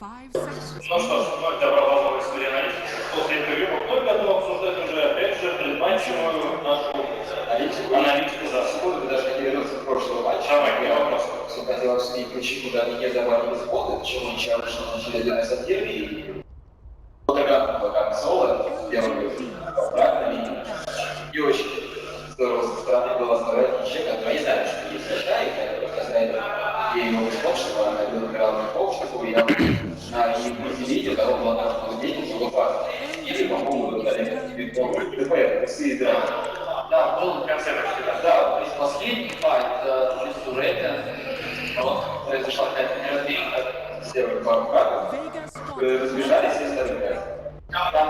Ну что ж, вновь добро пожаловать в студию аналитики. После интервью мы вновь готовы обсуждать уже, опять же, предматчевую нашу аналитику за секунду, даже не вернуться к прошлому матчу. Давай, я вопрос. Все хотелось обсудить, почему да, они не забрали споты, почему ничего вышло на очереди на сатире и фотографного консола, первый правильно, и очень здорово со стороны было оставлять ничего, который не знаю, что есть очка, и который знает, где его спот, чтобы она играла на пол, чтобы я и видео, когда он был на денег, его факт. Или, по-моему, это все играли. Да, был концерточки, да. Да, то есть последний файт чисто Vega, произошла какая-то неразберика с первым пару картов, разбежались и стали. Там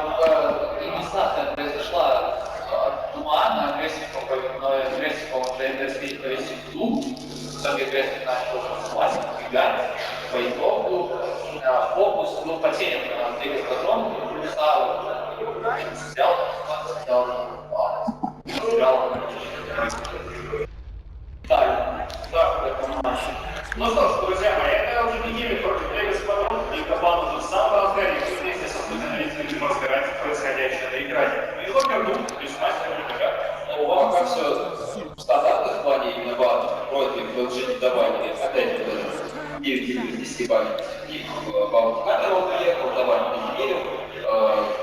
инициация произошла от тумана, агрессия, по-моему, агрессия повесить в клуб, в итоге агрессия начала танцевать, убегать, по итогу фокус был потерян на Vega Squadron, взял, Ну что ж, друзья мои, это LGD-Gaming против Vega Squadron, и команда уже в самом разгаре, все вместе со студентами разбирать происходящее на экране. И локерду, то есть мастер у вас как все в стандартных плане именно баллов против LGD добавили, опять же, 9 из 10 баллов. И баллов Кадрового приехал, добавили не верил,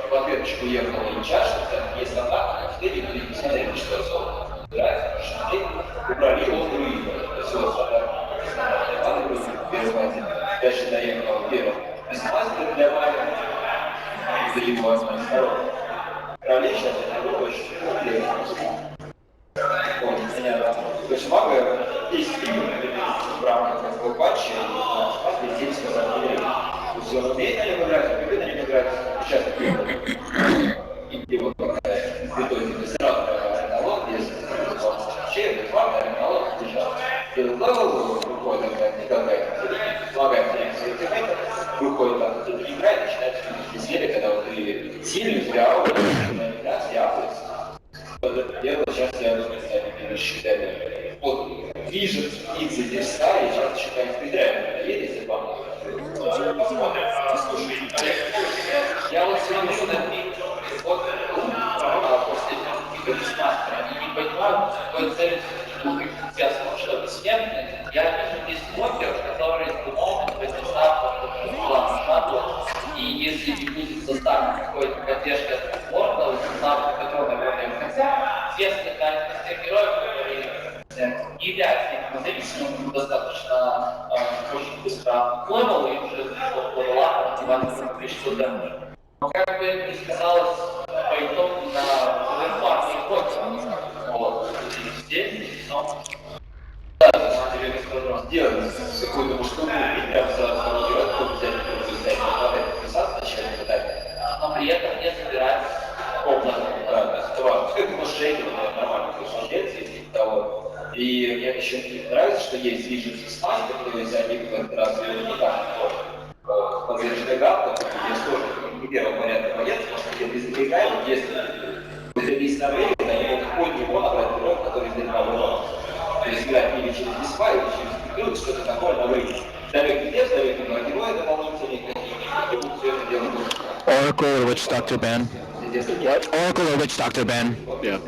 в ответочку уехал и чашница, есть стандартно, как в теле, и посмотрели, что особо нравится, потому что убрали его друида. Все стандартно. Дальше доехал первым. Мастер для Ваня, и за его второй. Правление сейчас это было очень проблемно. То есть мага есть фильмы в рамках этого матча, и здесь сказать, то есть он умеет на нем играть, он любит на нем играть, сейчас и вот такая методика сразу налог, если вообще, факт, налог держал. И левел выходит, никакая, помогает выходит там, кто-то играет, начинает серия, когда вот ты сильный, у тебя аура, дело сейчас я считаю, вот вижу птицы здесь стали, сейчас считаю, придряю, едете вам. Посмотрим, слушай, я вот сегодня вот после мастера, они не понимают, какой цель я слушал бессмертный, я вижу здесь блокер, который с думом и если не будет составлен какой-то поддержки от спорта, состав, который хотя известны все герои, которые не являются независимыми, достаточно очень быстро левел, и уже левела, неважно, количество дэмэджа. Но как бы не сказалось по итогу на оверфарме и хоть, вот, здесь, но да, на самом деле Vega Squadron сделали какую-то мужскую прям сразу делать, кто взять, подписаться, начать читать, но при этом не собирать комнату. Да, то есть это важно. Это может шейкер, нормально присуждается, и того. И мне еще не нравится, что есть движется стан, то есть они как-то раз не так подвержены гартам, есть тоже не первого порядка момент, потому что где-то избегаем, если выходить на время, они могут под него набрать героев, который избегал его. То есть играть или через диспа, или через пикрут, что-то такое на выйти. Далеко без, далеко на героя дополнительные какие-то, будут все это делать. Oracle or Witch Doctor ban? What? Oracle or Witch Doctor ban? Yeah.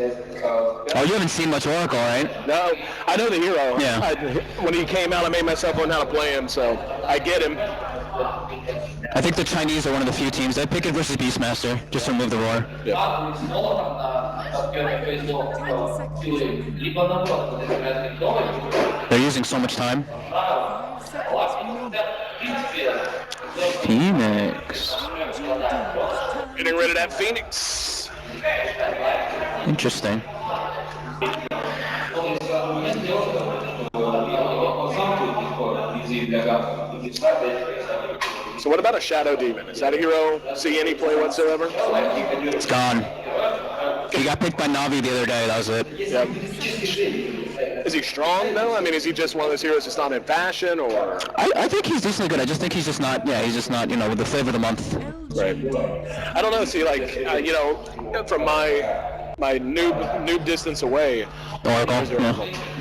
Oh, you haven't seen much Oracle, right? No, I know the hero. Yeah. When he came out, I made myself learn how to play him, so I get him. I think the Chinese are one of the few teams that pick it versus Beastmaster, just to remove the roar. They're using so much time. Phoenix. Getting rid of that Phoenix. Interesting. So what about a Shadow Demon? Is that a hero? See any play whatsoever? It's gone. He got picked by Navi the other day, that was it. Yep. Is he strong though? I mean, is he just one of those heroes that's not in fashion, or? I think he's decently good. I just think he's just not, with the flavor of the month. Right. I don't know, see, like, from my noob distance away. Oracle, yeah.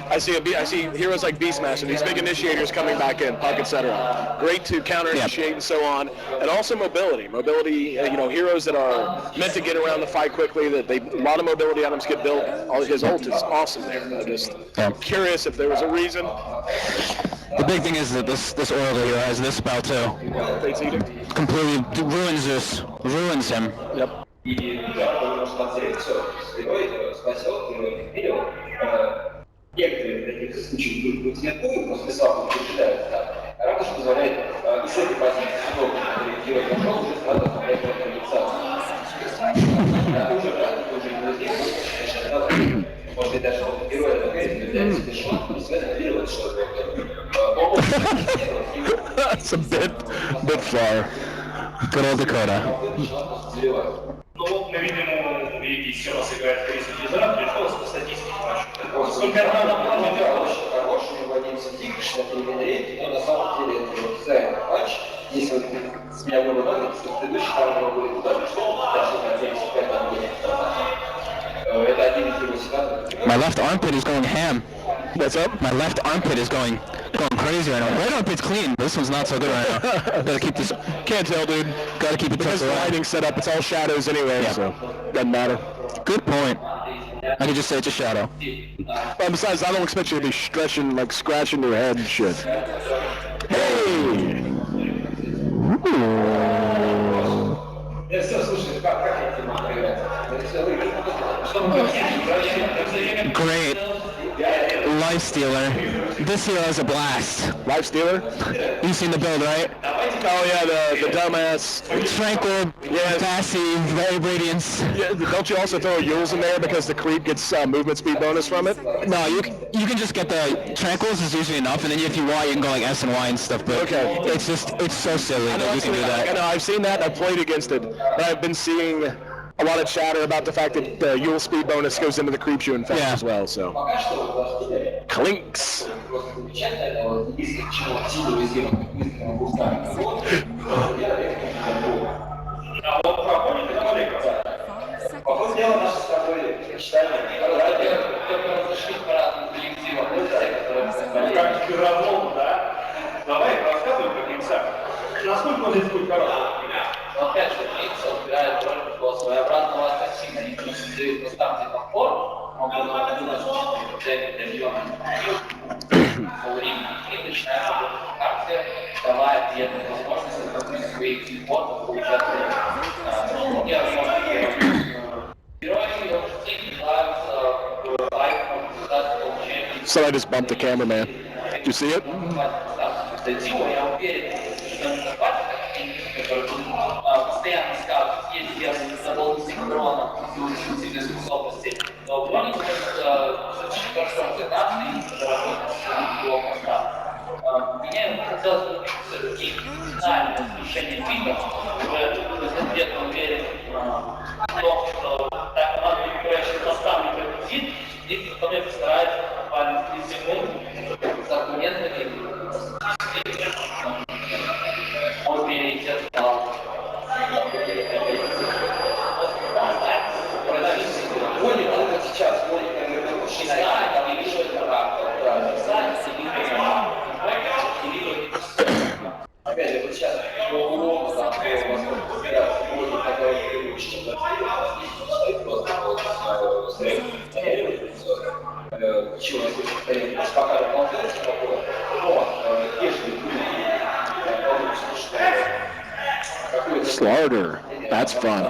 I see heroes like Beastmaster, these big initiators coming back in, Puck, etc. Great to counter-initiate and so on, and also mobility. Mobility, heroes that are meant to get around the fight quickly. A lot of mobility items get built. His ult is awesome there. I'm just curious if there was a reason. The big thing is that this Oracle hero has this spell too. Fate's Edict. Completely ruins him. Yep. Некоторые таких случаев будут готовы, после слабого пережидают так. Раньше позволяет и с этой позиции удобно корректировать контрол, уже сразу оставляет инициацию. Уже не возникнет, может быть, даже герой алгоритм для себе шот, но сгенерировать что-то. That's a bit far. Good old Dakota. Ну вот мы видим, у Веги еще раз играет Крис-Дизайнер, пришел по статистике матча. Сколько раз на плане очень хороший, вводится тик, 63 генерейки, но на самом деле это дизайн матч. Если вот с меня было надо, то предыдущий там будет удобно, что даже на 75 там будет. Это один из его ситуаций. My left armpit is going ham. What's up? My left armpit is going crazy right now. Right armpit's clean, but this one's not so good right now. Gotta keep this. Can't tell, dude. Gotta keep it Because the lighting's set up, it's all shadows anyway, so doesn't matter. Good point. I could just say it's a shadow. But besides, I don't expect you to be stretching, like scratching your head and shit. Hey! Great. Life Stealer. This hero is a blast. Life Stealer? You've seen the build, right? Oh yeah, the dumbass. Tranquil, passive, very radiance. Yeah, don't you also throw a Yules in there because the creep gets movement speed bonus from it? No, you can just get the Tranquils is usually enough, and then if you want, you can go like S and Y and stuff. But it's so silly that you can do that. I know, I've seen that. I've played against it. But I've been seeing a lot of chatter about the fact that the Yule speed bonus goes into the creep shoe and as well. So clinks. А вот проходит коллега. По ходу дела наши с тобой сочетания. Как пирожок, да? Давай рассказывай про Клинца. Насколько он здесь будет хороший? Опять же, Клинца убирает роль такого своеобразного ассасина. И дают на станции комфорт, он будет думать, что для нее и начинает работать в карте, давая приятную возможность каких-то своих фигуров получать. So I just bumped the cameraman. Did you see it? Постоянно скажут, есть верные заполнить синхрона, сильные способности, но уклонить очень хорошо интеграции и заработать его пространство. Мне хотелось бы все-таки финальное решение фильма, уже конкретно уверен в том, что так команда, которая сейчас наставник победит, и вполне постарается буквально 3 секунды с аргументами он перейдет в зал. Сейчас, не знаю, там не вижу это как. Опять же, вот сейчас много там возможно собираться, можно такое привычно, чего пока дополняется такое, но если Starladder. That's fun.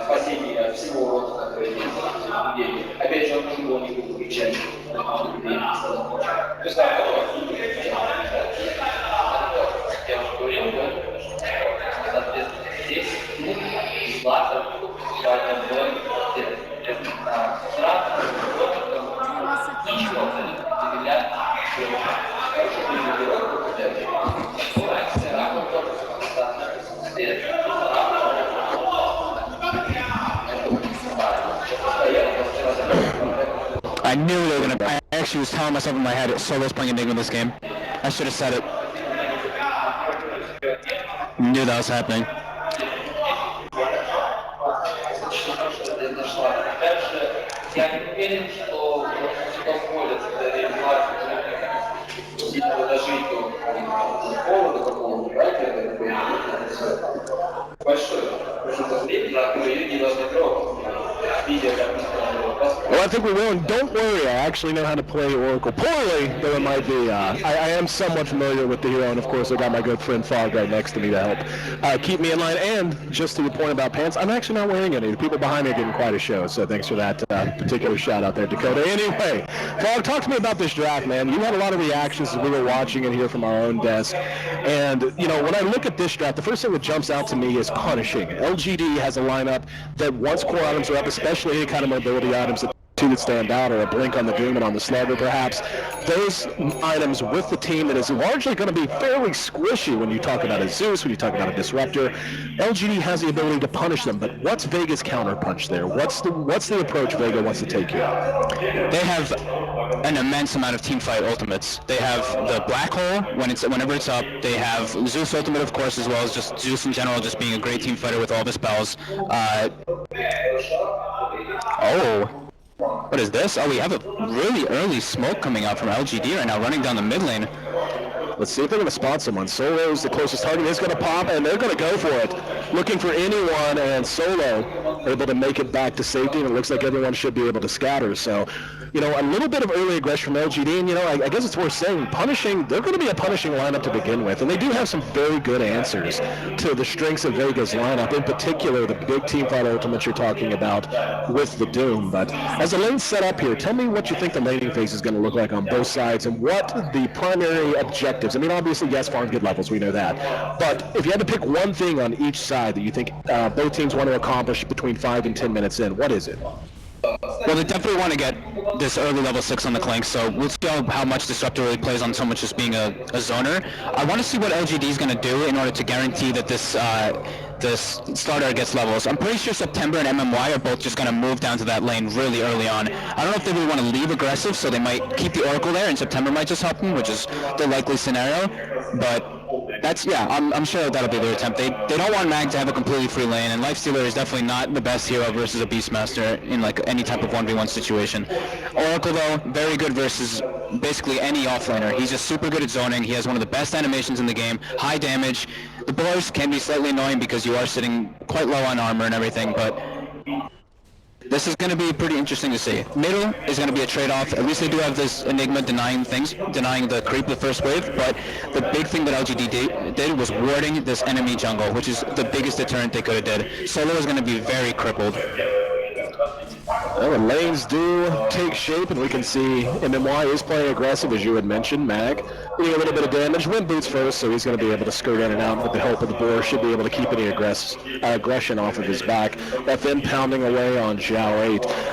спасение всего рода, который есть. Опять же, он тоже его не будет кричать. То есть, Я уже говорил, соответственно, здесь лазер, ничего абсолютно не делят. I knew they were gonna. I actually was telling myself in my head, Solo's playing Enigma this game. I should have said it. Knew that was happening. уверен, что позволит реализацию сильно дожить до повода какого-то, да, это большое время, которое не должны трогать. Well, I think we will, and don't worry, I actually know how to play Oracle poorly, though it might be. I am somewhat familiar with the hero, and of course I got my good friend Fog right next to me to help keep me in line. And just to your point about pants, I'm actually not wearing any. The people behind me are getting quite a show, so thanks for that particular shout out there, Dakota. Anyway, Fog, talk to me about this draft, man. You had a lot of reactions as we were watching it here from our own desk, and you know, when I look at this draft, the first thing that jumps out to me is punishing. LGD has a lineup that once core items are up, especially any kind of mobility items that stand out, or a blink on the Doom and on the Slugger perhaps, those items with the team that is largely going to be fairly squishy when you talk about a Zeus, when you talk about a Disruptor, LGD has the ability to punish them, but what's Vega's counterpunch there? What's the approach Vega wants to take here? They have an immense amount of teamfight ultimates. They have the Black Hole whenever it's up. They have Zeus ultimate, of course, as well as just Zeus in general, just being a great team fighter with all the spells. What is this? Oh, we have a really early smoke coming out from LGD right now, running down the mid lane. Let's see if they're going to spot someone. Solo's the closest target. Is going to pop, and they're going to go for it. Looking for anyone, and Solo able to make it back to safety, and it looks like everyone should be able to scatter. So, you know, a little bit of early aggression from LGD, and, you know, I guess it's worth saying, they're going to be a punishing lineup to begin with, and they do have some very good answers to the strengths of Vega's lineup, in particular the big teamfight ultimates you're talking about with the Doom. But as the lane's set up here, tell me what you think the laning phase is going to look like on both sides, and what the primary objectives. I mean, obviously, yes, farm good levels, we know that. But if you had to pick one thing on each side that you think both teams want to accomplish between 5 and 10 minutes in, what is it? Well, they definitely want to get this early level 6 on the Clank, so we'll see how much Disruptor really plays on so much just being a zoner. I want to see what LGD is going to do in order to guarantee that this Starladder gets levels. I'm pretty sure September and MMY are both just going to move down to that lane really early on. I don't know if they really want to leave aggressive, so they might keep the Oracle there, and September might just help them, which is the likely scenario, but I'm sure that'll be their attempt. They don't want Mag to have a completely free lane, and Lifestealer is definitely not the best hero versus a Beastmaster in like any type of 1v1 situation. Oracle though, very good versus basically any offlaner. He's just super good at zoning. He has one of the best animations in the game, high damage. The blurs can be slightly annoying because you are sitting quite low on armor and everything, but this is going to be pretty interesting to see. Middle is going to be a trade-off. At least they do have this Enigma denying the creep the first wave, but the big thing that LGD did was warding this enemy jungle, which is the biggest deterrent they could have did. Solo is going to be very crippled. Well, the lanes do take shape, and we can see MMY is playing aggressive, as you had mentioned. Mag doing a little bit of damage. Wind boots first, so he's going to be able to skirt in and out with the help of the boar. Should be able to keep any aggression off of his back. FN pounding away on Zhao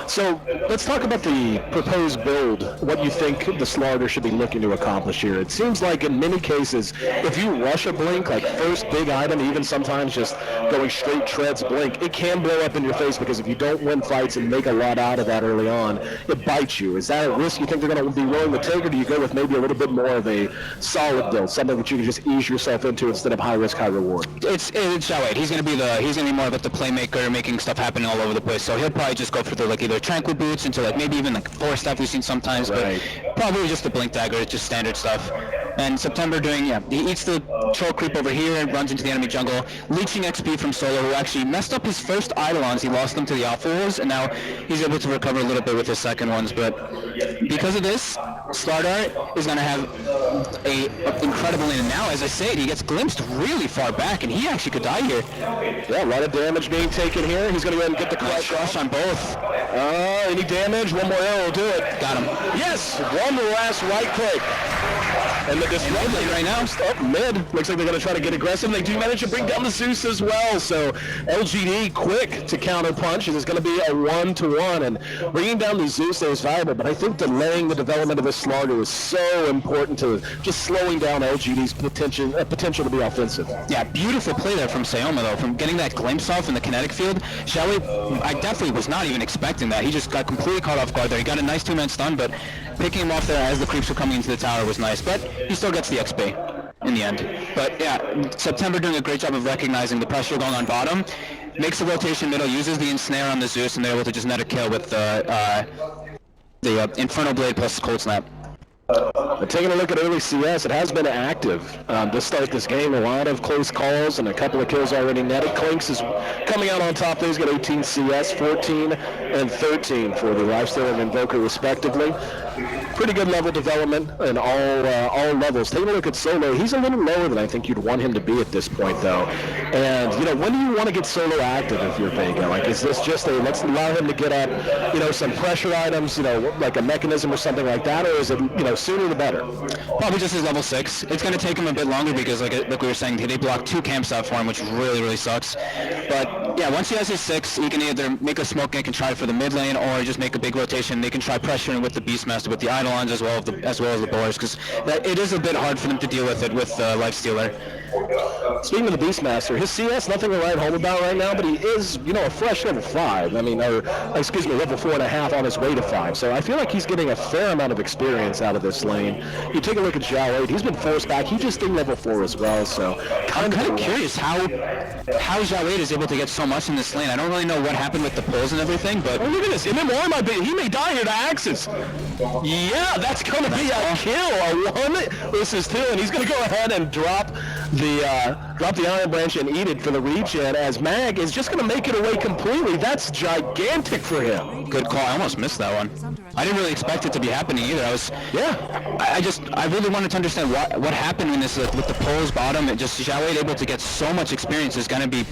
8. So let's talk about the proposed build, what you think the Starladder should be looking to accomplish here. It seems like in many cases, if you rush a blink, like first big item, even sometimes just going straight treads blink, it can blow up in your face, because if you don't win fights and make a lot out of that early on, it bites you. Is that a risk you think they're going to be willing to take, or do you go with maybe a little bit more of a solid build, something that you can just ease yourself into instead of high risk, high reward? It's Zhao 8. He's going to be more of like the playmaker, making stuff happen all over the place. So he'll probably just go for the like either tranquil boots into like maybe even like 4-step we've seen sometimes, right. But probably just the blink dagger, just standard stuff. And September he eats the troll creep over here and runs into the enemy jungle, leeching XP from Solo, who actually messed up his first Eidolons. He lost them to the Alpha Wolves, and now he's able to recover a little bit with his second ones. But because of this, Starladder is going to have a incredible lane. And now, as I say, he gets glimpsed really far back, and he actually could die here. Yeah, a lot of damage being taken here. He's going to go ahead and get the crush on both. Any damage? One more arrow will do it. Got him. Yes! One last right click. And the Disruptor right now, up mid. Looks like they're going to try to get aggressive. They do manage to bring down the Zeus as well. So LGD quick to counter punch. It's going to be a 1-to-1. And bringing down the Zeus is valuable. But I think delaying the development of this Starladder is so important to just slowing down LGD's potential to be offensive. Yeah, beautiful play there from Sayoma, though. From getting that glimpse off in the kinetic field. Shelly, I definitely was not even expecting that. He just got completely caught off guard there. He got a nice 2-man stun, but picking him off there as the creeps were coming into the tower was nice. But he still gets the XP in the end. But yeah, September doing a great job of recognizing the pressure going on bottom. Makes the rotation middle, uses the ensnare on the Zeus, and they're able to just net a kill with the The Inferno Blade plus Cold Snap. Taking a look at early CS, it has been active to start this game. A lot of close calls and a couple of kills already netted. Clinks is coming out on top there. He's got 18 CS, 14 and 13 for the Lifesteal and Invoker respectively. Pretty good level development in all levels. Taking a look at Solo, he's a little lower than I think you'd want him to be at this point though. And when do you want to get Solo active if you're Vega? Like, is this just a let's allow him to get up, some pressure items, like a mechanism or something like that, or is it, sooner the better? Probably just his level 6. It's going to take him a bit longer because, like we were saying, they blocked 2 camps out for him, which really, really sucks. But yeah, once he has his 6, he can either make a smoke gank and try for the mid lane, or just make a big rotation. They can try pressuring with the Beastmaster, with the Eidolons, as well as the Boars, because it is a bit hard for them to deal with it with Lifestealer. Speaking of the Beastmaster, his CS, nothing to write home about right now, but he is, a fresh level 5. I mean, level 4.5 on his way to 5. So I feel like he's getting a fair amount of experience out of this lane. You take a look at Zhao 8, he's been forced back. He just did level 4 as well, so I'm kind of curious how Zhao 8 is able to get so much in this lane. I don't really know what happened with the pulls and everything, but... Oh, look at this. He may die here to Axis. Yeah, that's going to be a kill. A 1 versus 2, and he's going to go ahead and drop the Iron Branch and eat it for the regen, as Mag is just going to make it away completely. That's gigantic for him. Good call. I almost missed that one. I didn't really expect it to be happening either. I really wanted to understand what happened in this with the pulls bottom. It just Zhao 8 able to get so much experience is going to be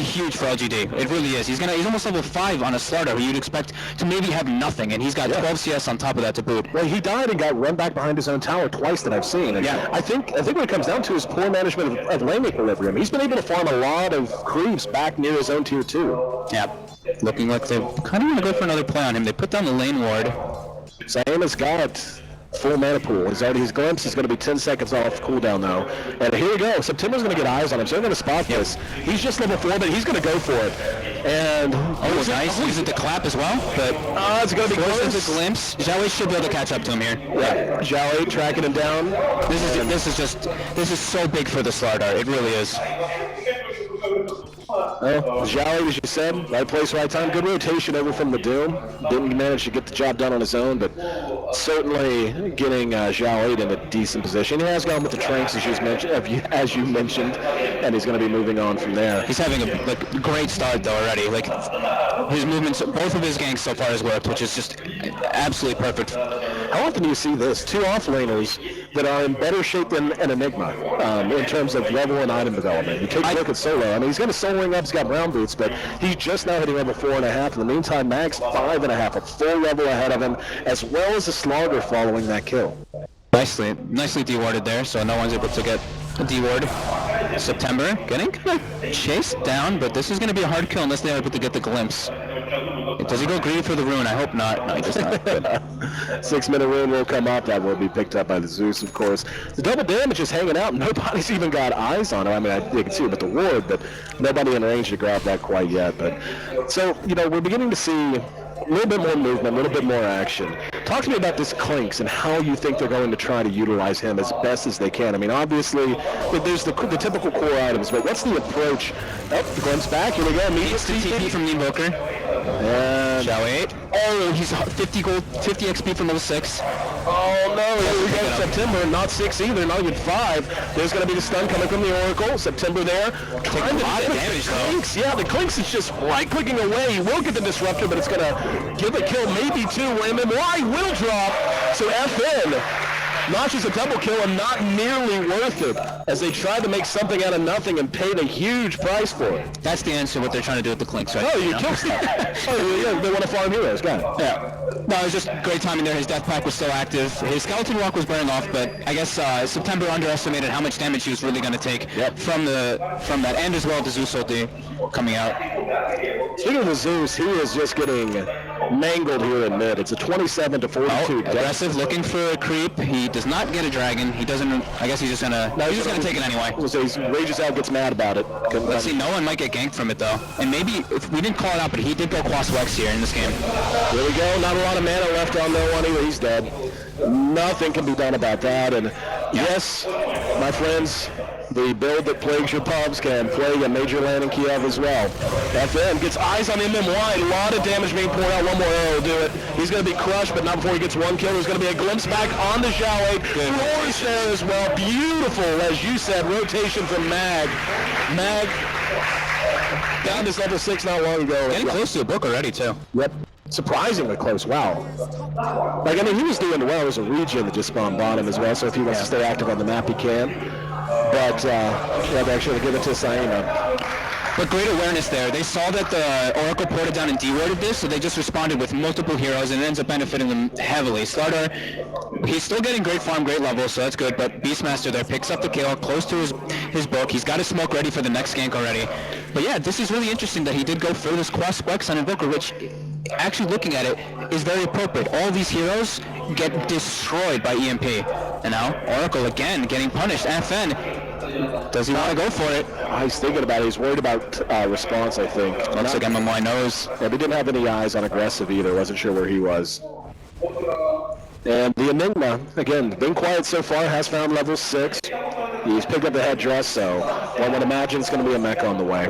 huge for LGD. It really is. He's almost level 5 on a Starladder, who you'd expect to maybe have nothing, and he's got 12 CS on top of that to boot. Well, he died and got run back behind his own tower twice that I've seen. And I think what it comes down to is poor management of lane equilibrium. He's been able to farm a lot of creeps back near his own tier 2. Yeah, looking like they kind of want to go for another play on him. They put down the lane ward. Sam has got full mana pool. His glimpse is going to be 10 seconds off cooldown though. And here we go. September's going to get eyes on him, so they're going to spot this. He's just level 4, but he's going to go for it. And nice. Use it to clap as well. But it's going to be close. A glimpse. Zhao 8 should be able to catch up to him here. Yeah, Zhao 8 tracking him down. This is so big for the Starladder. It really is. Zhao 8, as you said, right place, right time. Good rotation over from the Doom. Didn't manage to get the job done on his own, but certainly getting Zhao 8 in a decent position. He has gone with the Tranks, as you mentioned, and he's going to be moving on from there. He's having a great start though already. His movements, both of his ganks so far has worked, which is just absolutely perfect. How often do you see this? 2 offlaners that are in better shape than an Enigma in terms of level and item development. You take a look at Solo. I mean, he's got a Soul Ring up, he's got brown boots, but he's just now hitting level 4.5. In the meantime, Mag's 5.5, a full level ahead of him, as well as a Slogger following that kill. Nicely de-warded there, so no one's able to get a de-ward. September getting kind of chased down, but this is going to be a hard kill unless they're able to get the glimpse. Does he go greedy for the rune? I hope not. No, he does not. 6-minute rune will come up. That will be picked up by the Zeus, of course. The double damage is hanging out. Nobody's even got eyes on him. I mean, you can see it with the ward, but nobody in range to grab that quite yet. But so, we're beginning to see a little bit more movement, a little bit more action. Talk to me about this Clinks and how you think they're going to try to utilize him as best as they can. I mean, obviously, there's the typical core items, but what's the approach? Oh, the glimpse back. Here we go. Needs the TP from the Invoker. And Zhao 8. Oh, he's 50 XP from level 6. Oh no, here we go. September, not 6 either, not even 5. There's going to be the stun coming from the Oracle. September there. Taking a lot of damage though. Yeah, the Clinks is just right-clicking away. He will get the Disruptor, but it's going to give a kill, maybe 2. MMY will drop, so FN notches a double kill and not nearly worth it, as they tried to make something out of nothing and paid a huge price for it. That's the answer what they're trying to do with the Clinks, right? Oh, you killed yeah, they want to farm heroes, got it. Yeah. No, it was just great timing there. His death pack was still active. His skeleton walk was burning off, but I guess September underestimated how much damage he was really going to take from that, and as well the Zeus ulti coming out. Speaking of the Zeus, he is just getting mangled here in mid. It's a 27-42. Aggressive, looking for a creep. He does not get a dragon. He doesn't. I guess he's just gonna. No, he's just gonna take it anyway. So he rages out, gets mad about it. Let's see. No one might get ganked from it though. And maybe if we didn't call it out, but he did go Quas Wex here in this game. There we go. Not a lot of mana left on that one either. He's dead. Nothing can be done about that. And yes, my friends, the build that plagues your pubs can plague a major land in Kiev as well. FN gets eyes on MMY. A lot of damage being poured out. one more arrow will do it. He's going to be crushed, but not before he gets one kill. There's going to be a glimpse back on the Xiao. Flourish there as well. Beautiful, as you said, rotation from Mag. Mag down this level 6 not long ago. Getting close to a book already, too. Yep. Surprisingly close. Wow. Like, I mean, he was doing well. There's a region that just spawned bottom as well, so if he wants to stay active on the map, he can. But, yeah, they actually give it to Saima. But great awareness there. They saw that the Oracle ported down and de-warded this, so they just responded with multiple heroes, and it ends up benefiting them heavily. Starladder, he's still getting great farm, great level, so that's good, but Beastmaster there picks up the kill, close to his book. He's got his smoke ready for the next gank already. But yeah, this is really interesting that he did go for this cross-specs on Invoker, which, actually looking at it, is very appropriate. All these heroes get destroyed by EMP. And now, Oracle again getting punished. FN, does he want to go for it? He's thinking about it. He's worried about response, I think. Looks like MMY knows. Yeah, he didn't have any eyes on aggressive either. Wasn't sure where he was. And the Enigma, again, been quiet so far, has found level 6. He's picked up the headdress, so one would imagine it's going to be a mech on the way.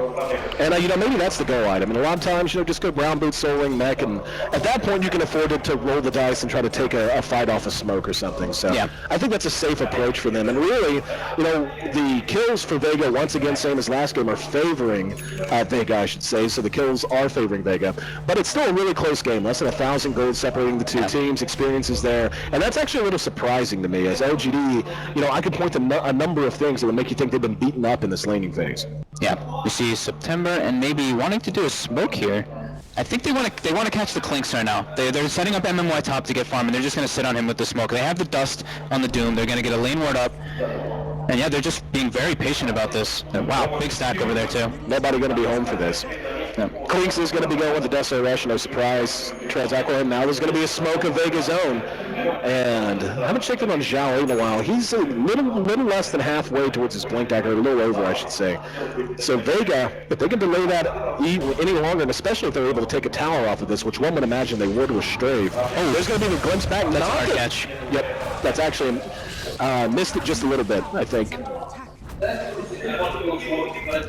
And, you know, maybe that's the go item. And a lot of times, you know, just go brown boot, soul ring, mech, and at that point you can afford it to roll the dice and try to take a fight off a smoke or something. So yeah. I think that's a safe approach for them. And really, you know, the kills for Vega, once again, same as last game, are favoring Vega, I should say. So the kills are favoring Vega. But it's still a really close game. Less than 1,000 gold separating the two teams. Experience is there. And that's actually a little surprising to me. As LGD, you know, I could point to a number of things that would make you think they've been beaten up in this laning phase. Yeah, you see September and maybe wanting to do a smoke here. I think they want to catch the Clinks right now. They're setting up MMY top to get farm, and they're just going to sit on him with the smoke. They have the dust on the Doom. They're going to get a lane ward up. And yeah, they're just being very patient about this. Wow, big stack over there too. Nobody going to be home for this. Yeah. Clinks is going to be going with the Deso Rush, no surprise. Transaquil, now there's going to be a smoke of Vega's own. And I haven't checked in on Zhao in a while. He's a little less than halfway towards his blink dagger, a little over, I should say. So Vega, if they can delay that any longer, and especially if they're able to take a tower off of this, which one would imagine they would with Strafe. Oh, there's going to be the glimpse back. That's our catch. Yep, that's actually missed it just a little bit, I think.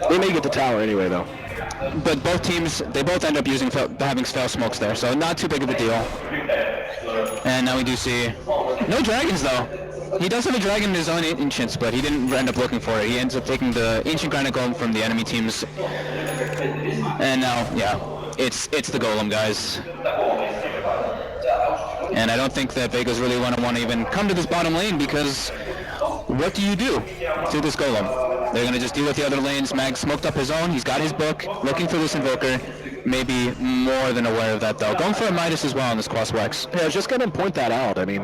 They may get the tower anyway, though. But both teams, they both end up having spell smokes there, so not too big of a deal. And now we do see no dragons, though. He does have a dragon in his own ancients, but he didn't end up looking for it. He ends up taking the ancient granite golem from the enemy teams. And now, yeah, it's the golem, guys. And I don't think that Vegas really want to even come to this bottom lane, because what do you do to this golem? They're going to just deal with the other lanes. Mag smoked up his own. He's got his book, looking for this Invoker. Maybe more than aware of that, though. Going for a Midas as well on this Quaswex. Yeah, I was just going to point that out. I mean,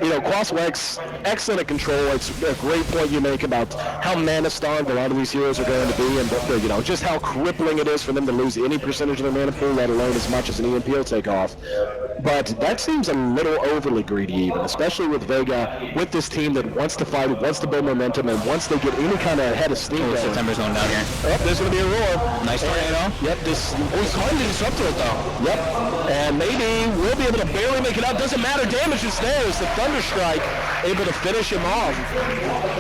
you know, Quaswex, excellent at control. It's a great point you make about how mana-starved a lot of these heroes are going to be, and, you know, just how crippling it is for them to lose any percentage of their mana pool, let alone as much as an EMP will take off. But that seems a little overly greedy even, especially with Vega, with this team that wants to fight, wants to build momentum, and once they get any kind of head of steam. Oh, September's going down here. Oh, there's going to be a roar. Nice tornado. Yep, this... he's hard to disrupt it, though. Yep, and maybe we'll be able to barely make it up. Doesn't matter, damage is there. It's the Thunderstrike able to finish him off.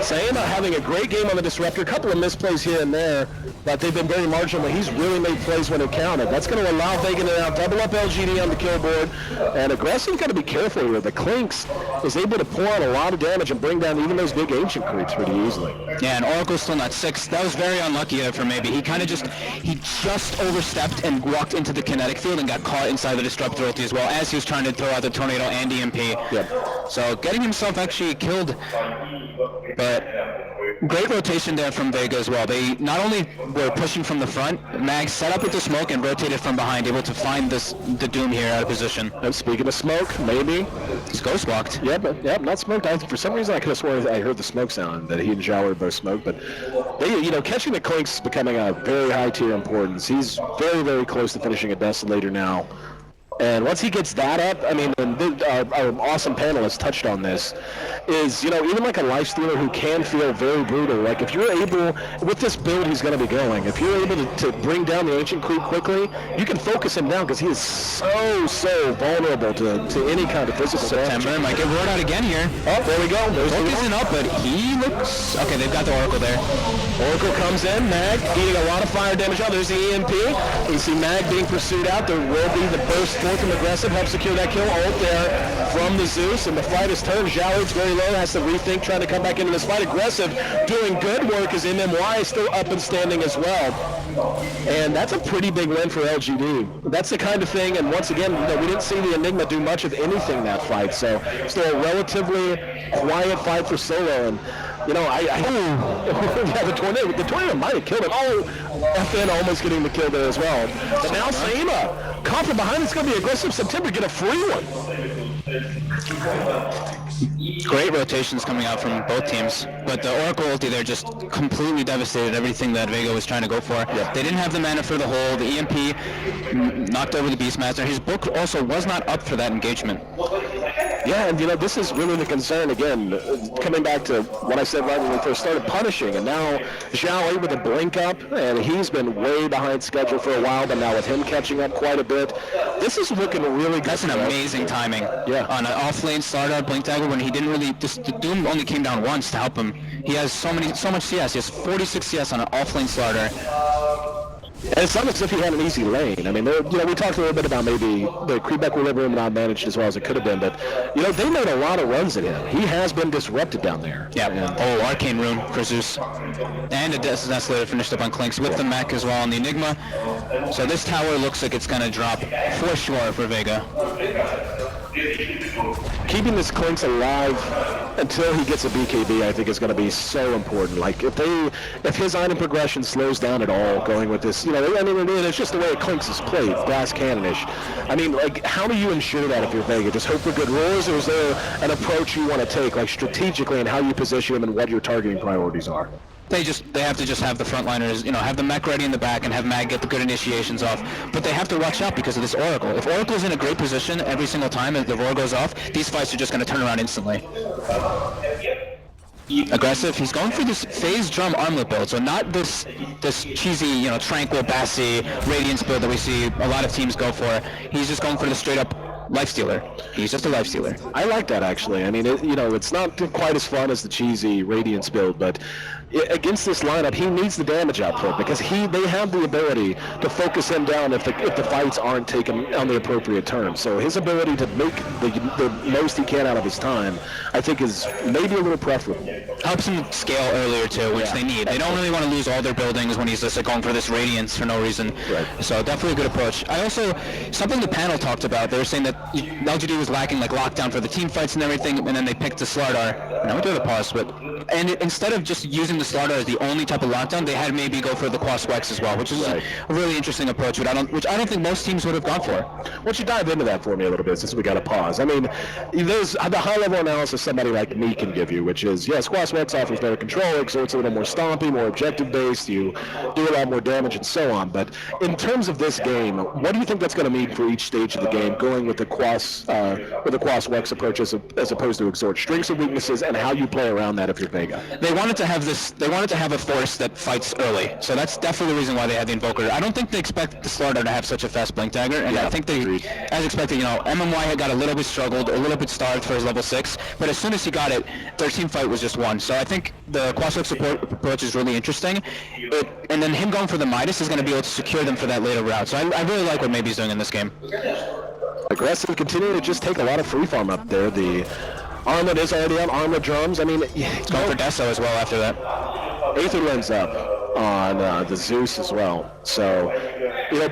Sayama having a great game on the Disruptor. A couple of misplays here and there, but they've been very marginal. He's really made plays when it counted. That's going to allow Vega to now double up LGD on the kill board. And Aggressive got to be careful here. The Clinks is able to pour on a lot of damage and bring down even those big ancient creeps pretty easily. Yeah, and Oracle's still not 6. That was very unlucky there for maybe. He just overstepped and walked into the kinetic field and got caught inside the Disruptor ulti as well, as he was trying to throw out the Tornado and EMP. Yep. So getting himself actually killed, but great rotation there from Vega as well. They not only were pushing from the front, Mag set up with the smoke and rotated from behind, able to find the Doom here out of position. And speaking of smoke, maybe he's ghost walked. Yep, not smoked. For some reason, I could have sworn I heard the smoke sound that he and Zhao were both smoked. But they, you know, catching the Clinks is becoming a very high tier importance. He's very, very close to finishing a Desolator now. And once he gets that up, I mean, our awesome panelists touched on this, is, you know, even like a Lifestealer who can feel very brutal, like if you're able, with this build he's going to be going, if you're able to bring down the Ancient Creep quickly, you can focus him down because he is so vulnerable to any kind of physical September damage. Might get roared out again here. Oh, there we go. Book isn't up, but he looks... Okay, they've got the Oracle there. Oracle comes in, Mag eating a lot of fire damage. Oh, there's the EMP. You see Mag being pursued out. There will be the burst forth from Aggressive, helps secure that kill. Ult there from the Zeus, and the fight is turned. Zhao, it's very low, has to rethink, trying to come back into this fight. Aggressive doing good work as MMY is still up and standing as well. And that's a pretty big win for LGD. That's the kind of thing, and once again, we didn't see the Enigma do much of anything that fight, so still a relatively quiet fight for Solo. And yeah, the tornado might have killed him. FN almost getting the kill there as well. But now Saima, caught from behind, it's going to be Aggressive September, get a free one. Great rotations coming out from both teams, but the Oracle ulti there just completely devastated everything that Vega was trying to go for. Yeah. They didn't have the mana for the hole. The EMP knocked over the Beastmaster. His book also was not up for that engagement. Yeah, and this is really the concern again, coming back to what I said right when we first started, punishing, and now Zhao able to blink up, and he's been way behind schedule for a while, but now with him catching up quite a bit, this is looking really good. That's an amazing timing. Yeah. On an off-lane Starladder blink dagger when he didn't really, the Doom only came down once to help him. He has so much CS. He has 46 CS on an off-lane Starladder. And it's not as if he had an easy lane. I mean, we talked a little bit about maybe the creep equilibrium not managed as well as it could have been, but, they made a lot of runs at him. He has been disrupted down there. Yeah. And, Arcane Rune for Zeus. And a Desolator finished up on Clinks with the mech as well on the Enigma. So this tower looks like it's going to drop for sure for Vega. Keeping this Clinks alive until he gets a BKB, I think, is going to be so important. Like, if his item progression slows down at all going with this, it's just the way Clinks is played, glass cannonish. I mean, like, how do you ensure that if you're Vega? Just hope for good rolls, or is there an approach you want to take, like, strategically, and how you position him and what your targeting priorities are? They have to just have the frontliners, have the mech ready in the back and have Mag get the good initiations off. But they have to watch out because of this Oracle. If Oracle's in a great position every single time as the roar goes off, these fights are just going to turn around instantly. Aggressive, he's going for this phase drum armlet build, so not this cheesy, tranquil, bassy, radiance build that we see a lot of teams go for. He's just going for the straight up lifestealer. He's just a lifestealer. I like that, actually. I mean, it's not quite as fun as the cheesy Radiance build, but against this lineup, he needs the damage output because they have the ability to focus him down if the fights aren't taken on the appropriate terms. So his ability to make the most he can out of his time, I think, is maybe a little preferable. Helps him scale earlier too, which they need. They don't really want to lose all their buildings when he's just going for this Radiance for no reason. Right. So definitely a good approach. I also, something the panel talked about, they were saying that LGD was lacking like lockdown for the team fights and everything, and then they picked the Slardar. Now we do the pause, and instead of just using the Slardar as the only type of lockdown, they had maybe go for the Quas Wex as well, which is a really interesting approach, which I don't think most teams would have gone for. Why don't you dive into that for me a little bit since we got a pause? I mean, there's the high-level analysis somebody like me can give you, which is, yes, Quas Wex offers better control, so it's a little more stompy, more objective-based, you do a lot more damage and so on, but in terms of this game, what do you think that's going to mean for each stage of the game, going with the Quas Wex approach as opposed to Exhort? Strengths and weaknesses and how you play around that if you're Vega. They wanted to have a force that fights early, so that's definitely the reason why they had the Invoker. I don't think they expect the Slardar to have such a fast blink dagger, and I think they, as expected, MMY had got a little bit struggled, a little bit starved for his level 6, but as soon as he got it, their team fight was just won. So I think the Quaswick support approach is really interesting, and then him going for the Midas is going to be able to secure them for that later route. So I really like what Maybe's doing in this game. Aggressive, continuing to just take a lot of free farm up there. The Armlet is already on, Armlet drums. I mean, it's going for Deso as well after that. Aether lens up on the Zeus as well. So,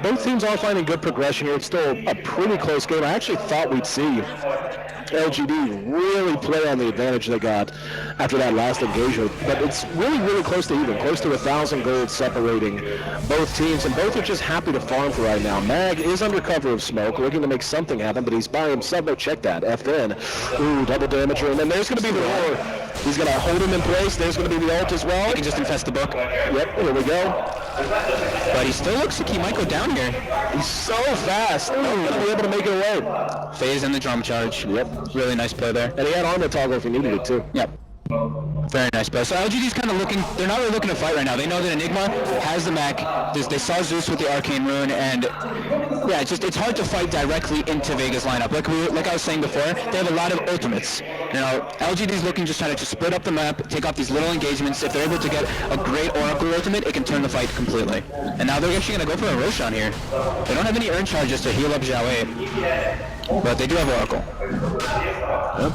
both teams are finding good progression here. It's still a pretty close game. I actually thought we'd see LGD really play on the advantage they got after that last engagement, but it's really, really close to even, close to 1,000 gold separating both teams, and both are just happy to farm for right now. Mag is under cover of smoke, looking to make something happen, but he's by himself. No, check that. FN. Ooh, double damager, and then there's going to be the roar. He's going to hold him in place. There's going to be the ult as well. He can just infest the book. Yep, here we go. But he still looks like he might go down here. He's so fast. Ooh, gonna be able to make it away. Phase in the drum charge. Yep. Really nice play there. And he had armor toggle if he needed it too. Yep. Very nice play. So LGD's kind of looking, they're not really looking to fight right now. They know that Enigma has the mech. They saw Zeus with the Arcane Rune, and yeah, it's hard to fight directly into Vega's lineup. Like I was saying before, they have a lot of ultimates. You know, LGD's looking just trying to just split up the map, take off these little engagements. If they're able to get a great Oracle ultimate, it can turn the fight completely. And now they're actually going to go for a Roshan here. They don't have any Urn charges to heal up Zhao Wei, but they do have Oracle. Yep.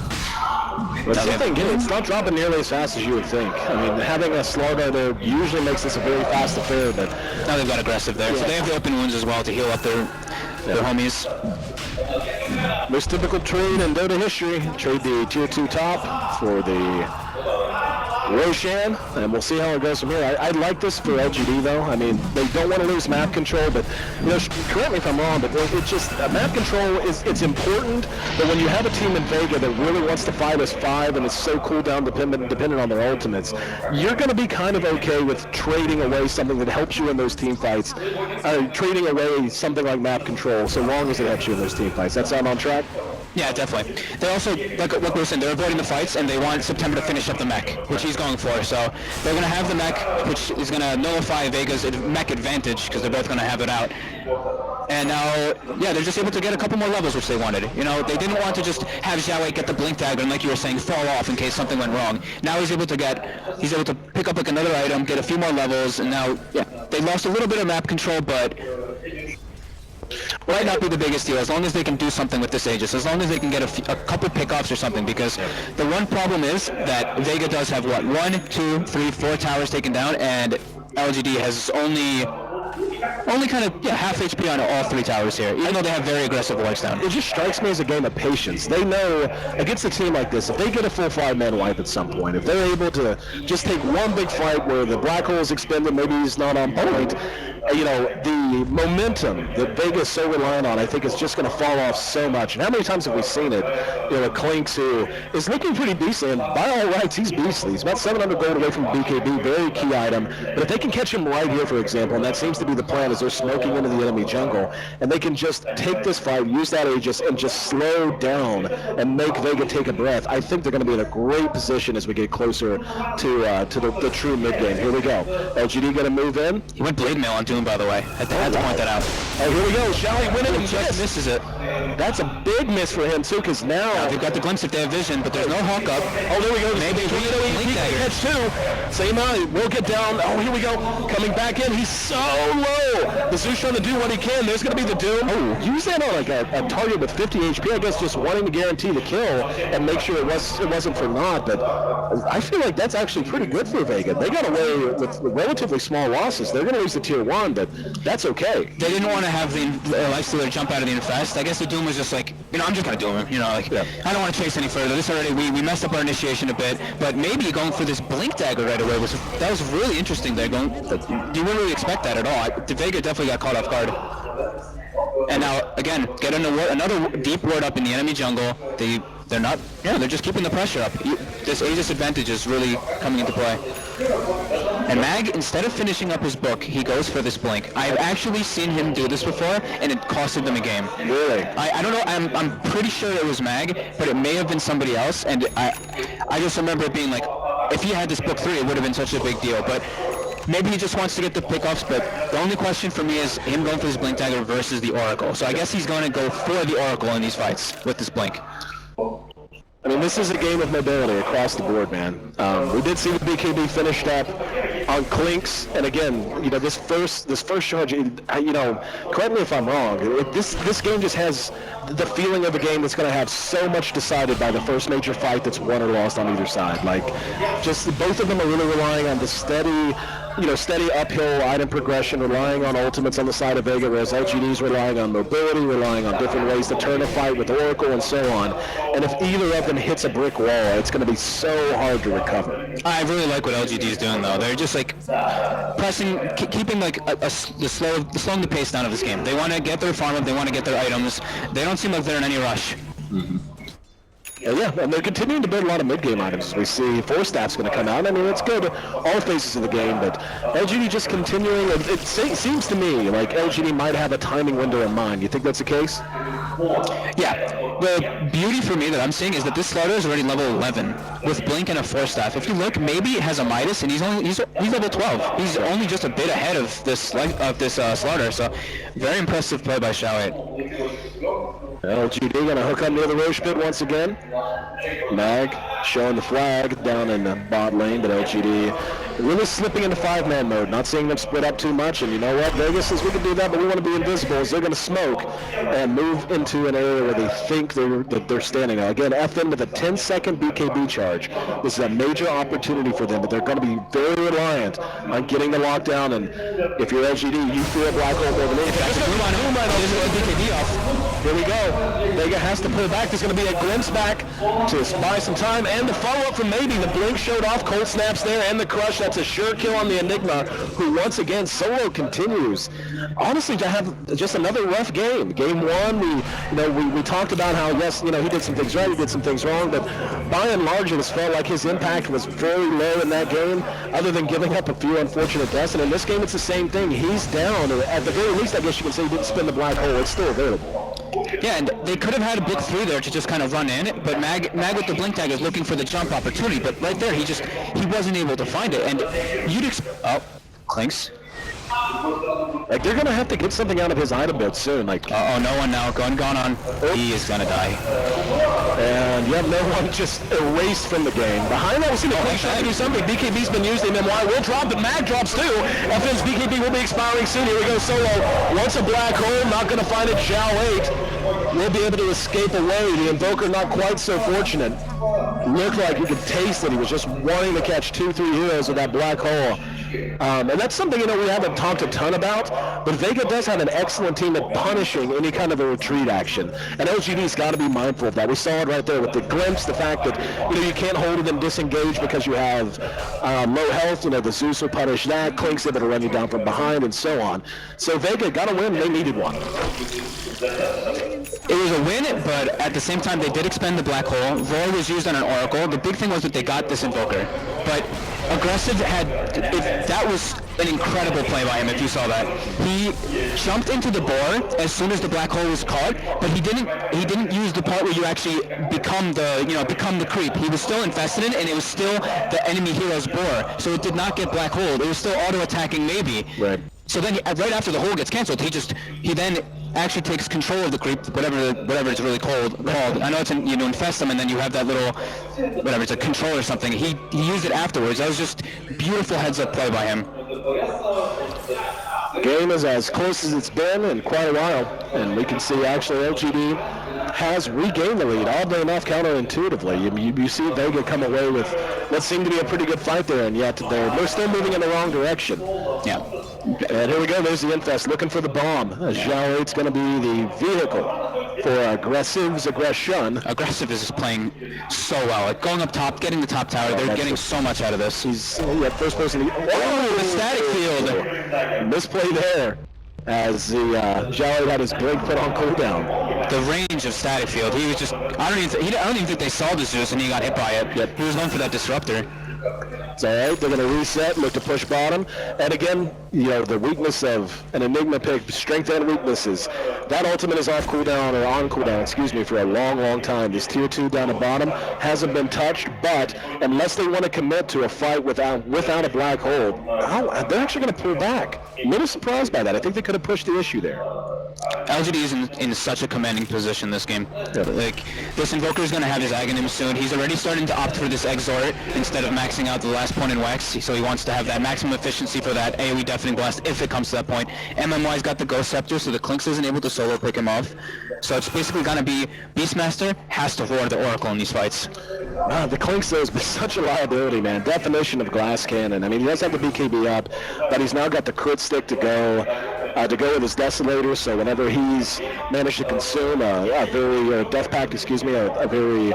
But the thing is, it's not dropping nearly as fast as you would think. I mean, having a Starladder there usually makes this a very fast affair, but now they've got aggressive there. Yeah. So they have the open wounds as well to heal up their homies. Most typical trade in Dota history. Trade the tier 2 top for the Roshan, and we'll see how it goes from here. I like this for LGD though. I mean, they don't want to lose map control, but you know, correct me if I'm wrong, but it's just map control it's important. But when you have a team in Vega that really wants to fight as 5 and it's so cooldown dependent on their ultimates, you're going to be kind of okay with trading away something that helps you in those team fights. Trading away something like map control, so long as it helps you in those team fights. That sound on track? Yeah, definitely. They also, like we were saying, they're avoiding the fights, and they want September to finish up the mech, which he's going for. So they're going to have the mech, which is going to nullify Vega's mech advantage, because they're both going to have it out. And now, yeah, they're just able to get a couple more levels, which they wanted. You know, they didn't want to just have Zhao Wei get the blink dagger and, like you were saying, fall off in case something went wrong. Now he's able to pick up like another item, get a few more levels, and now, yeah, they lost a little bit of map control, but might not be the biggest deal as long as they can do something with this Aegis, as long as they can get a couple pickoffs or something, because the one problem is that Vega does have, what, 1, 2, 3, 4 towers taken down, and LGD has only kind of half HP on all 3 towers here, even though they have very aggressive wards down. It just strikes me as a game of patience. They know against a team like this, if they get a full 5-man wipe at some point, if they're able to just take one big fight where the black hole is expended, maybe he's not on point, you know, the momentum that Vega is so reliant on, I think is just going to fall off so much. And how many times have we seen it? You know, Clinks, who is looking pretty beastly, and by all rights, he's beastly. He's about 700 gold away from BKB, very key item. But if they can catch him right here, for example, and that seems to be the plan, as they're smoking into the enemy jungle, and they can just take this fight, use that Aegis, and just slow down and make Vega take a breath, I think they're going to be in a great position as we get closer to the true mid-game. Here we go. LGD going to move in. He went Blade Mail on Doom, by the way. I had to point that out. Oh, here we go. Shall he win it? He just misses it. That's a big miss for him, too, because now they've got the glimpse if they have vision, but there's no hawk up. Oh, there we go. Maybe he can catch 2. Same eye. We'll get down. Oh, here we go. Coming back in. He's so low. The Zeus trying to do what he can. There's going to be the Doom. Oh, use that on like a target with 50 HP, I guess, just wanting to guarantee the kill and make sure it wasn't for naught. But I feel like that's actually pretty good for Vega. They got away with relatively small losses. They're going to lose the tier 1, but that's okay. They didn't want to have the Lifestealer jump out of the infest. I guess the Doom was just like, you know, I'm just going to Doom him. You know, like, I don't want to chase any further. This already, we messed up our initiation a bit, but maybe going for this Blink Dagger right away was really interesting there. You wouldn't really expect that at all. The Vega definitely got caught off guard. And now, again, get another deep ward up in the enemy jungle. They're just keeping the pressure up. This Aegis advantage is really coming into play. And Mag, instead of finishing up his book, he goes for this blink. I've actually seen him do this before, and it costed them a game. Really? I don't know, I'm pretty sure it was Mag, but it may have been somebody else, and I just remember it being like, if he had this book 3, it would have been such a big deal, but maybe he just wants to get the pickoffs, but the only question for me is him going for his Blink Dagger versus the Oracle. So I guess he's going to go for the Oracle in these fights with this Blink. I mean, this is a game of mobility across the board, man. We did see the BKB finished up on Clinks, and again, you know, this first charge, you know, correct me if I'm wrong, this game just has the feeling of a game that's going to have so much decided by the first major fight that's won or lost on either side. Like, just both of them are really relying on the steady uphill item progression, relying on ultimates on the side of Vega, whereas LGD's relying on mobility, relying on different ways to turn a fight with Oracle and so on. And if either of them hits a brick wall, it's going to be so hard to recover. I really like what LGD's doing, though. They're just like pressing, keeping like slowing the pace down of this game. They want to get their farm up, they want to get their items. They don't seem like they're in any rush. Mm-hmm. Yeah, and they're continuing to build a lot of mid-game items. As we see 4 staff's going to come out. I mean, it's good all phases of the game, but LGD just continuing. It seems to me like LGD might have a timing window in mind. You think that's the case? Yeah. the beauty for me that I'm seeing is that this Starladder is already level 11 with Blink and a 4-staff. If you look, maybe he has a Midas, and he's level 12. He's only just a bit ahead of this Starladder. So very impressive play by Shao8. LGD gonna hook up near the Roche pit once again. Mag showing the flag down in the bot lane, but LGD really slipping into 5-man mode, not seeing them split up too much. And you know what? Vegas says we can do that, but we want to be invisible. So they're going to smoke and move into an area where they think they're standing. Now, again, FN with a 10-second BKB charge. This is a major opportunity for them, but they're going to be very reliant on getting the lockdown. And if you're LGD, you feel a black hole over there. BKB off. Here we go. Vega has to pull back. There's going to be a glimpse back to buy some time, and the follow-up from maybe. The blink showed off, cold snaps there, and the crush. That's a sure kill on the Enigma, who once again solo continues. Honestly, to have just another rough game. Game one, we talked about how yes, he did some things right, he did some things wrong, but by and large, it was felt like his impact was very low in that game, other than giving up a few unfortunate deaths. And in this game, it's the same thing. He's down, or at the very least, I guess you can say he didn't spin the black hole. It's still available. Yeah, and they could have had a bo3 there to just kind of run in, but Mag with the blink tag is looking for the jump opportunity, but right there he wasn't able to find it, and you'd Clinks. Like, they're gonna have to get something out of his item build soon. Like, no one now. Gone on. He is gonna die. And you have no one just erased from the game. Behind that, we'll see the Clinks trying to do something. BKB's been used. MMY will drop, but Mag drops too. FN's BKB will be expiring soon. Here we go, solo. Once a black hole, not gonna find it. Shao8 will be able to escape away. The Invoker not quite so fortunate. Looked like you could taste that he was just wanting to catch 2-3 heroes with that black hole. And that's something, we haven't talked a ton about, but Vega does have an excellent team at punishing any kind of a retreat action. And LGD's got to be mindful of that. We saw it right there with the glimpse, the fact that, you can't hold it and disengage because you have low health. The Zeus will punish that. Clink's able to run you down from behind and so on. So Vega got a win. They needed one. It was a win, but at the same time, they did expend the black hole. Roy was used on an Oracle. The big thing was that they got this Invoker. But Aggressive that was an incredible play by him, if you saw that. He jumped into the boar as soon as the black hole was caught, but he didn't use the part where you actually become the creep. He was still infested in it, and it was still the enemy hero's boar. So it did not get black holed. It was still auto-attacking maybe. Right. So then, right after the hole gets canceled, he then actually takes control of the creep, whatever it's really called. I know it's infest them, and then you have that little, whatever, it's a control or something. He used it afterwards. That was just beautiful heads-up play by him. The game is as close as it's been in quite a while, and we can see actually LGD has regained the lead, oddly enough, counterintuitively. You see Vega come away with what seemed to be a pretty good fight there, and yet they're still moving in the wrong direction. Yeah. And here we go, there's the Infest looking for the bomb. Shao8's going to be the vehicle for Aggressive's aggression. Aggressive is just playing so well. Like going up top, getting the top tower, they're getting so much out of this. He's first person. The static field. Misplay there as the Shao8 had his blink put on cooldown. The range of static field, he was just, I don't even think they saw the Zeus and he got hit by it. Yep. He was known for that disruptor. It's all right. They're going to reset, look to push bottom. And again, the weakness of an Enigma pick, strength and weaknesses. That ultimate is off cooldown, or on cooldown, for a long, long time. This tier 2 down at bottom hasn't been touched, but unless they want to commit to a fight without a black hole, they're actually going to pull back. A little surprised by that. I think they could have pushed the issue there. LGD is in such a commanding position this game. Yeah. Like, this Invoker is going to have his Aghanim soon. He's already starting to opt for this Exort instead of maxing out the last point in Wex, so he wants to have that maximum efficiency for that AoE Deafening Blast if it comes to that point. MMY's got the Ghost Scepter, so the Clinks isn't able to solo pick him off. So it's basically going to be Beastmaster has to hoard the Oracle in these fights. Wow, the Clinks, though, has been such a liability, man. Definition of glass cannon. I mean, he does have the BKB up, but he's now got the crit stick to go with his Desolator, so whenever he's managed to consume a very, Death Pact, a very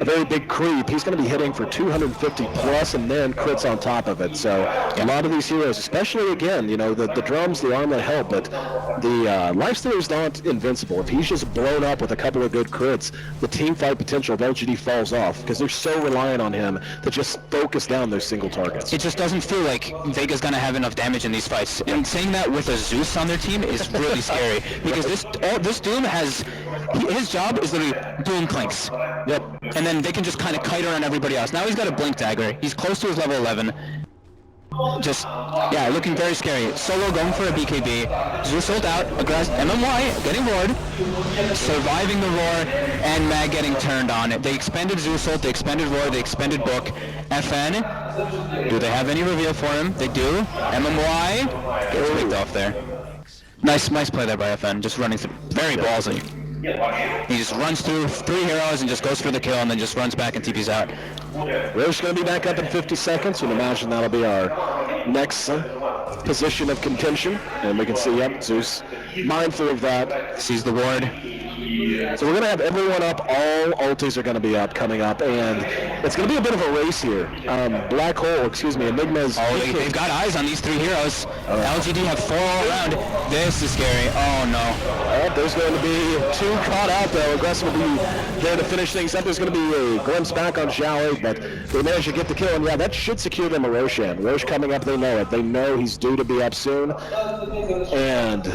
a very big creep, he's going to be hitting for 250 plus and then crits on top of it. So a lot of these heroes, especially again, you know, the drums, the armlet help, but the Lifestealer's not invincible. If he's just blown up with a couple of good crits, the team fight potential of LGD falls off because they're so reliant on him to just focus down those single targets. It just doesn't feel like Vega's going to have enough damage in these fights. And saying that with a Zeus on their team is really scary because this Doom has, his job is literally doing clinks. Yep. And then they can just kind of kite around everybody else. Now he's got a Blink Dagger. He's close to his level 11. Just, yeah, looking very scary. Solo going for a BKB. Zeus ult out, aggressive, MMY getting roared, surviving the roar, and Mag getting turned on. They expended Zeus ult, they expended roar, they expended book. FN, do they have any reveal for him? They do. MMY gets picked off there. Nice play there by FN, just running through, very ballsy. He just runs through 3 heroes and just goes for the kill and then just runs back and TP's out. Roche going to be back up in 50 seconds, and imagine that'll be our next position of contention. And we can see, yep, Zeus mindful of that. Sees the ward. So we're going to have everyone up. All ultis are going to be up, coming up, and it's going to be a bit of a race here. Black Hole, excuse me, Enigma's... Oh, they've got eyes on these 3 heroes. LGD have 4 all around. This is scary. Oh, no. There's going to be 2 caught out, though. Aggressive will be there to finish things up. There's going to be a glimpse back on Xiao 8, but they managed to get the kill, and yeah, that should secure them a Roshan. Roche coming up, they know it. They know he's due to be up soon. And...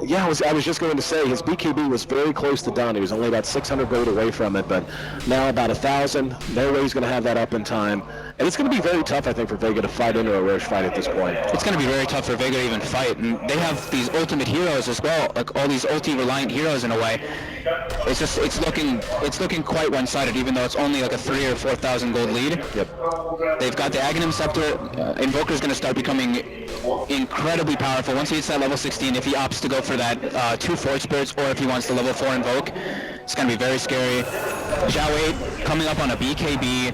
yeah, I was just going to say, his BKB was very close to done. He was only about 600 gold away from it, but now about 1,000. No way he's going to have that up in time. And it's going to be very tough, I think, for Vega to fight into a Roche fight at this point. It's going to be very tough for Vega to even fight. And they have these ultimate heroes as well, like all these ulti-reliant heroes in a way. It's just, it's looking quite one-sided, even though it's only like a 3,000 or 4,000 gold lead. Yep. They've got the Aghanim Scepter. Invoker's going to start becoming incredibly powerful once he hits that level 16. If he opts to go for that 2 Forge Spirits, or if he wants the level 4 Invoke, it's going to be very scary. Xiao 8 coming up on a BKB.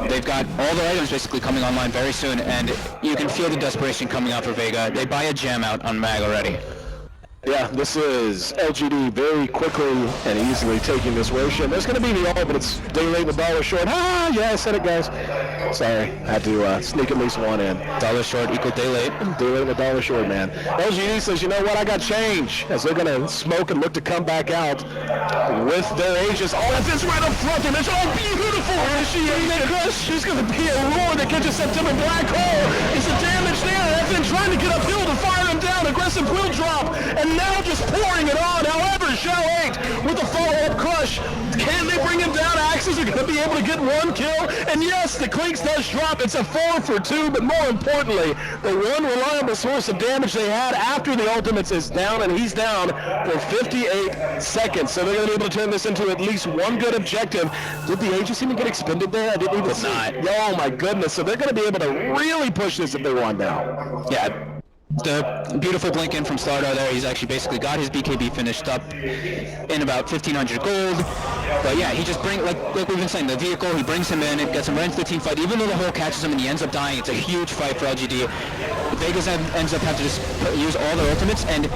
They've got all their items basically coming online very soon, and you can feel the desperation coming out for Vega. They buy a gem out on Mag already. Yeah, this is LGD very quickly and easily taking this Roshan. There's going to be the all, but it's day late with dollar short. Ah, yeah, I said it, guys. Sorry, had to sneak at least one in. Dollar short equal day late. Day late with dollar short, man. LGD says, you know what, I got change. As they're going to smoke and look to come back out with their Aegis. Oh, that's this right up front, and it's all beautiful initiation. She's going to be a roar that catches September Black Hole. Is the damage there? That's been trying to get uphill to fire them down. Aggressive will drop, and now just pouring it on. However, Xiao 8 with a follow-up crush. Can they bring him down? Axes are going to be able to get 1 kill. And yes, the Clinks does drop. It's a 4 for 2, but more importantly, the one reliable source of damage they had after the ultimates is down, and he's down for 58 seconds. So they're going to be able to turn this into at least one good objective. Did the Aegis even get expended there? I didn't even see. Oh my goodness. So they're going to be able to really push this if they want now. Yeah. The beautiful blink in from Starladder there. He's actually basically got his BKB finished up in about 1,500 gold. But yeah, he just like we've been saying, the vehicle, he brings him in, it gets him right into the team fight. Even though the hole catches him and he ends up dying, it's a huge fight for LGD. Vegas ends up having to just use all their ultimates, and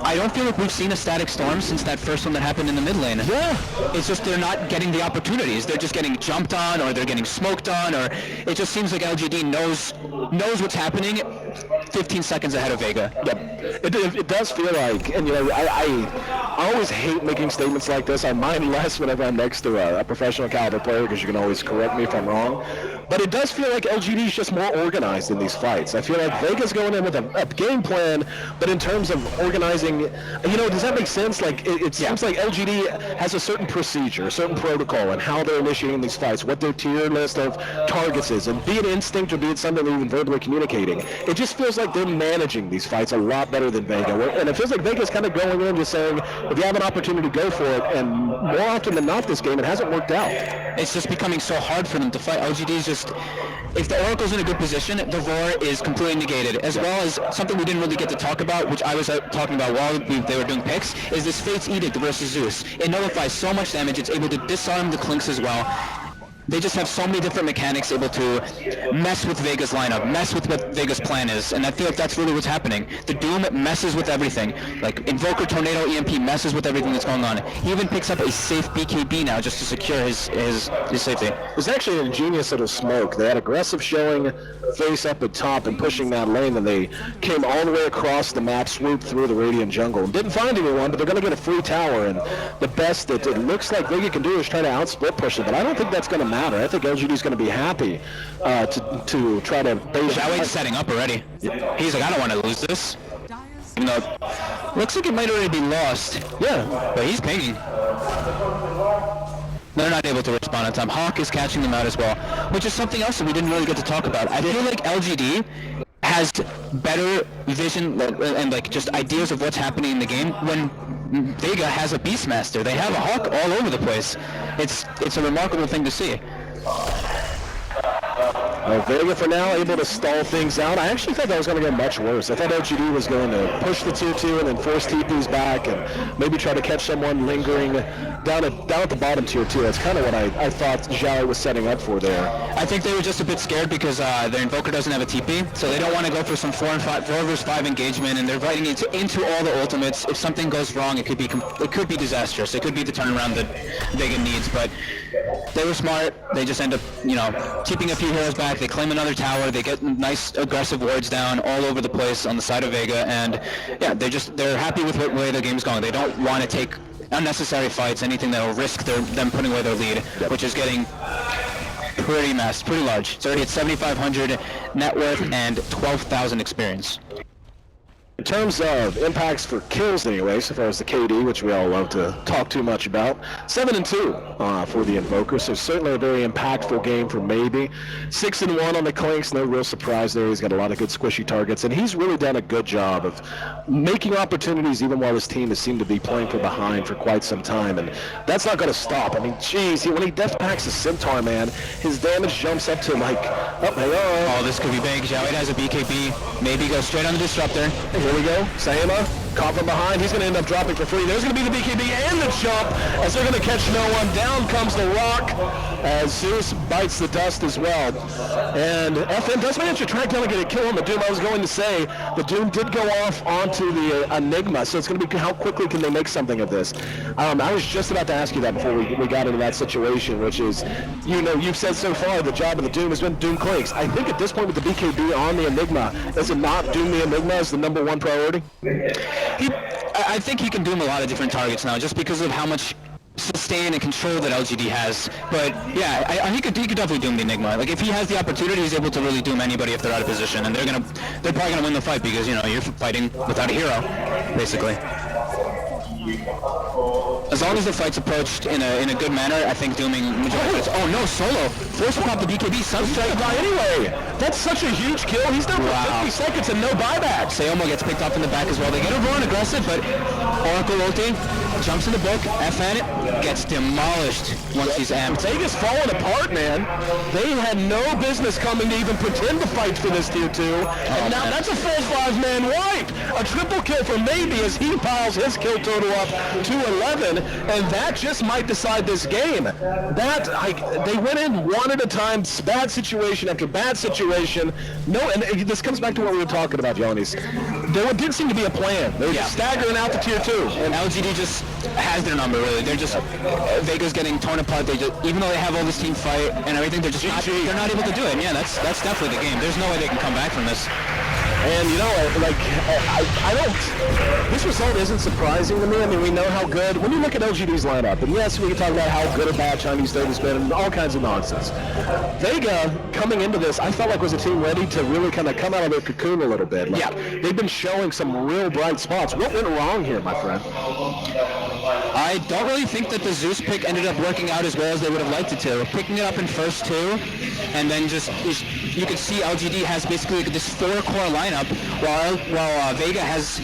I don't feel like we've seen a static storm since that first one that happened in the mid lane. Yeah. It's just they're not getting the opportunities. They're just getting jumped on, or they're getting smoked on, or it just seems like LGD knows what's happening 15 seconds ahead of Vega. Yep. It does feel like, and you know, I always hate making statements like this. I mind less whenever I'm next to a professional caliber player, because you can always correct me if I'm wrong. But it does feel like LGD is just more organized in these fights. I feel like Vega's going in with a game plan, but in terms of organizing, you know, does that make sense? Like, it seems like LGD has a certain procedure, a certain protocol, and how they're initiating these fights, what their tier list of targets is, and be it instinct or be it something they're even verbally communicating. It just feels like they're managing these fights a lot better than Vega. And it feels like Vega's kind of going in just saying, if you have an opportunity, go for it. And more often than not this game, it hasn't worked out. It's just becoming so hard for them to fight. LGD is just, if the Oracle's in a good position, the roar is completely negated. As well as something we didn't really get to talk about, which I was talking about while they were doing picks, is this Fate's Edict versus Zeus. It nullifies so much damage, it's able to disarm the Clinks as well. they just have so many different mechanics able to mess with Vega's lineup, mess with what Vega's plan is, and I feel like that's really what's happening. The Doom messes with everything. Like, Invoker, Tornado, EMP messes with everything that's going on. He even picks up a safe BKB now just to secure his safety. It was actually an ingenious little smoke. They had aggressive showing, face up at top and pushing that lane, and they came all the way across the map, swooped through the Radiant jungle. Didn't find anyone, but they're going to get a free tower, and the best that it looks like Vega can do is try to outsplit push it, but I don't think that's going to matter. I think LGD's going to be happy to try to base. Zhao's setting up already. He's like, I don't want to lose this. Even though looks like it might already be lost. Yeah. But he's pinging. They're not able to respond on time. Hawk is catching them out as well, which is something else that we didn't really get to talk about. I feel like LGD has better vision and like just ideas of what's happening in the game when Vega has a Beastmaster. They have a Hawk all over the place. It's a remarkable thing to see. Vega for now able to stall things out. I actually thought that was going to get much worse. I thought LGD was going to push the tier 2 and then force TPs back and maybe try to catch someone lingering down at the bottom tier 2. That's kind of what I thought Zhao was setting up for there. I think they were just a bit scared because their Invoker doesn't have a TP, so they don't want to go for some 4 vs 5 engagement, and they're fighting into all the ultimates. If something goes wrong, it could be disastrous. It could be the turnaround that Vega needs, but they were smart. They just end up, keeping a few heroes back. They claim another tower. They get nice aggressive wards down all over the place on the side of Vega, and yeah, they're happy with the way the game's going. They don't want to take unnecessary fights, anything that will risk them putting away their lead, which is getting pretty large. It's already at 7,500 net worth and 12,000 experience. In terms of impacts for kills anyway, so far as the KD, which we all love to talk too much about, 7-2 for the Invoker, so certainly a very impactful game for Maybe. 6-1 on the Clinks, no real surprise there. He's got a lot of good squishy targets, and he's really done a good job of making opportunities even while his team has seemed to be playing from behind for quite some time, and that's not going to stop. I mean, geez, when he death packs the Centaur, man, his damage jumps up to like, oh, this could be big. Zhao has a BKB, maybe goes straight on the Disruptor. Here we go. Sayama, caught from behind. He's going to end up dropping for free. There's going to be the BKB and the jump as they're going to catch no one. Down comes the rock as Zeus bites the dust as well. And FN does manage to track down and get a kill on the Doom. I was going to say the Doom did go off onto the Enigma, so it's going to be how quickly can they make something of this. I was just about to ask you that before we got into that situation, which is, you've said so far the job of the Doom has been Doom Clinks. I think at this point with the BKB on the Enigma, is it not Doom the Enigma as the #1 priority? I think he can doom a lot of different targets now, just because of how much sustain and control that LGD has. But yeah, he could definitely doom the Enigma. Like if he has the opportunity, he's able to really doom anybody if they're out of position, and they're probably gonna win the fight because you're fighting without a hero, basically. As long as the fight's approached in a good manner, I think dooming majority. Oh no, Solo! Force to pop the BKB, Sunstrike die anyway! That's such a huge kill, he's down for 50 seconds and no buyback! Sayoma gets picked off in the back as well. They get everyone aggressive, but Oracle ulti jumps in the book, FN gets demolished once he's amped. Vega's falling apart, man. They had no business coming to even pretend to fight for this tier 2, and now that's a full 5-man wipe! A triple kill for Maybe as he piles his kill total up to 11, and that just might decide this game. They went in one at a time, bad situation after bad situation. No, and this comes back to what we were talking about, Johnny's. There didn't seem to be a plan. They were just staggering out to tier 2. And LGD just has their number, really. They're just, Vega's getting torn apart. Even though they have all this team fight and everything, they're not able to do it. And yeah, that's definitely the game. There's no way they can come back from this. And I don't, this result isn't surprising to me. I mean, we know how good, when you look at LGD's lineup, and yes, we can talk about how good a bad Chinese third has been and all kinds of nonsense. Vega, coming into this, I felt like was a team ready to really kind of come out of their cocoon a little bit. They've been showing some real bright spots. What went wrong here, my friend? I don't really think that the Zeus pick ended up working out as well as they would have liked it to. Picking it up in first 2, and then you could see LGD has basically this 4-core lineup, while Vega has